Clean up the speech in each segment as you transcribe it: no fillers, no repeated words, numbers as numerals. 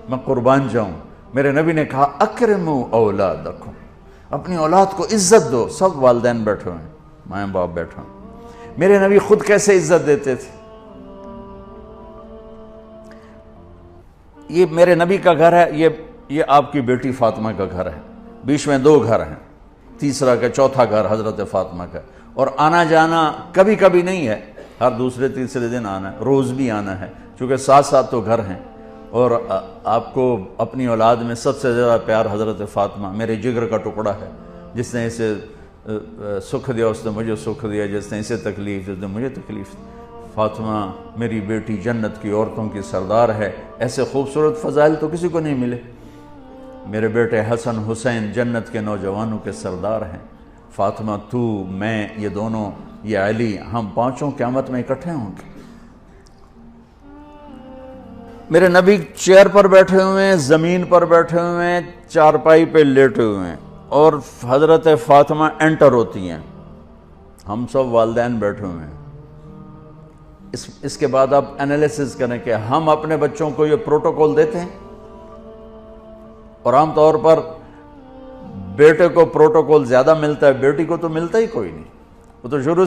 میں قربان جاؤں۔ میرے نبی نے کہا اکرموا اولادکم، اپنی اولاد کو عزت دو۔ سب والدین بیٹھے ہوئے ہیں، ماں باپ بیٹھے ہوئے ہیں۔ میرے نبی خود کیسے عزت دیتے تھے؟ یہ میرے نبی کا گھر ہے، یہ آپ کی بیٹی فاطمہ کا گھر ہے، بیچ میں 2 گھر ہیں، تیسرا کا چوتھا گھر حضرت فاطمہ کا، اور آنا جانا کبھی کبھی نہیں ہے، ہر دوسرے تیسرے دن آنا ہے، روز بھی آنا ہے، چونکہ ساتھ ساتھ تو گھر ہیں۔ اور آپ کو اپنی اولاد میں سب سے زیادہ پیار حضرت فاطمہ، میرے جگر کا ٹکڑا ہے، جس نے اسے سکھ دیا اس نے مجھے سکھ دیا، جس نے اسے تکلیف اس نے مجھے تکلیف۔ فاطمہ میری بیٹی جنت کی عورتوں کی سردار ہے، ایسے خوبصورت فضائل تو کسی کو نہیں ملے۔ میرے بیٹے حسن حسین جنت کے نوجوانوں کے سردار ہیں۔ فاطمہ تو، میں، یہ دونوں، یہ علی، ہم پانچوں قیامت میں اکٹھے ہوں گے۔ میرے نبی چیئر پر بیٹھے ہوئے ہیں، زمین پر بیٹھے ہوئے ہیں، چارپائی پہ لیٹے ہوئے ہیں، اور حضرت فاطمہ انٹر ہوتی ہیں، ہم سب والدین بیٹھے ہوئے ہیں۔ اس کے بعد آپ انالیسس کریں کہ ہم اپنے بچوں کو یہ پروٹوکول دیتے ہیں، اور عام طور پر بیٹے کو پروٹوکول زیادہ ملتا ہے، بیٹی کو تو ملتا ہی کوئی نہیں، وہ تو شروع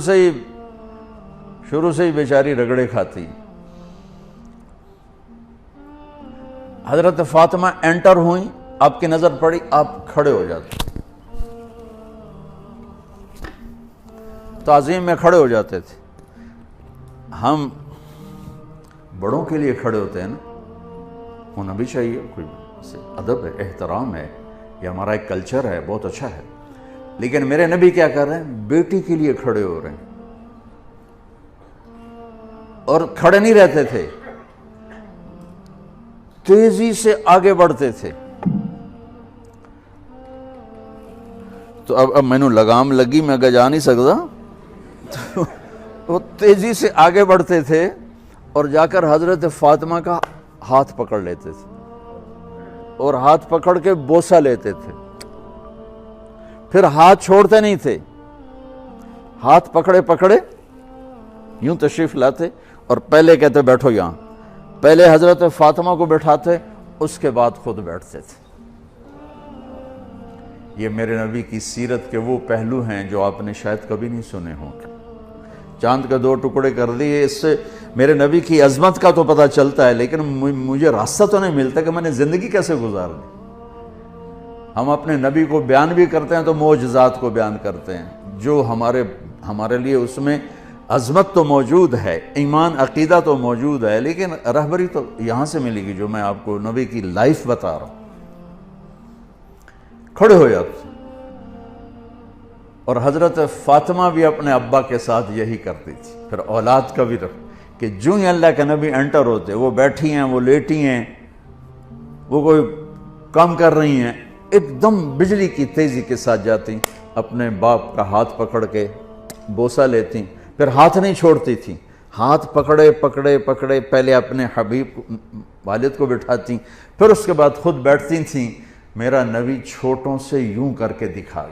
سے ہی بیچاری رگڑے کھاتی۔ حضرت فاطمہ انٹر ہوئیں، آپ کی نظر پڑی، آپ کھڑے ہو جاتے، تعظیم میں کھڑے ہو جاتے تھے۔ ہم بڑوں کے لیے کھڑے ہوتے ہیں نا، ہونا بھی چاہیے، کوئی ادب ہے، احترام ہے، یہ ہمارا ایک کلچر ہے، بہت اچھا ہے۔ لیکن میرے نبی کیا کر رہے ہیں؟ بیٹی کے لیے کھڑے ہو رہے ہیں، اور کھڑے نہیں رہتے تھے، تیزی سے آگے بڑھتے تھے۔ تو اب میں نے لگام لگی، میں آگے جا نہیں سکتا، وہ تیزی سے آگے بڑھتے تھے اور جا کر حضرت فاطمہ کا ہاتھ پکڑ لیتے تھے، اور ہاتھ پکڑ کے بوسہ لیتے تھے، پھر ہاتھ چھوڑتے نہیں تھے، ہاتھ پکڑے پکڑے یوں تشریف لاتے، اور پہلے کہتے بیٹھو یہاں، پہلے حضرت فاطمہ کو بٹھاتے، اس کے بعد خود بیٹھتے تھے۔ یہ میرے نبی کی سیرت کے وہ پہلو ہیں جو آپ نے شاید کبھی نہیں سنے ہوں گے۔ چاند کے 2 ٹکڑے کر دیے، اس سے میرے نبی کی عظمت کا تو پتہ چلتا ہے، لیکن مجھے راستہ تو نہیں ملتا کہ میں نے زندگی کیسے گزارنی۔ ہم اپنے نبی کو بیان بھی کرتے ہیں تو معجزات کو بیان کرتے ہیں، جو ہمارے لیے اس میں عظمت تو موجود ہے، ایمان عقیدہ تو موجود ہے، لیکن رہبری تو یہاں سے ملے گی جو میں آپ کو نبی کی لائف بتا رہا ہوں۔ کھڑے ہو جاتے، اور حضرت فاطمہ بھی اپنے ابا کے ساتھ یہی کرتی تھی۔ پھر اولاد کا بھی کہ جو ہی اللہ کے نبی انٹر ہوتے، وہ بیٹھی ہیں، وہ لیٹی ہیں، وہ کوئی کام کر رہی ہیں، ایک دم بجلی کی تیزی کے ساتھ جاتی، اپنے باپ کا ہاتھ پکڑ کے بوسہ لیتی، پھر ہاتھ نہیں چھوڑتی تھی، ہاتھ پکڑے پکڑے پکڑے پہلے اپنے حبیب والد کو بٹھاتی، پھر اس کے بعد خود بیٹھتی تھیں۔ میرا نبی چھوٹوں سے یوں کر کے دکھا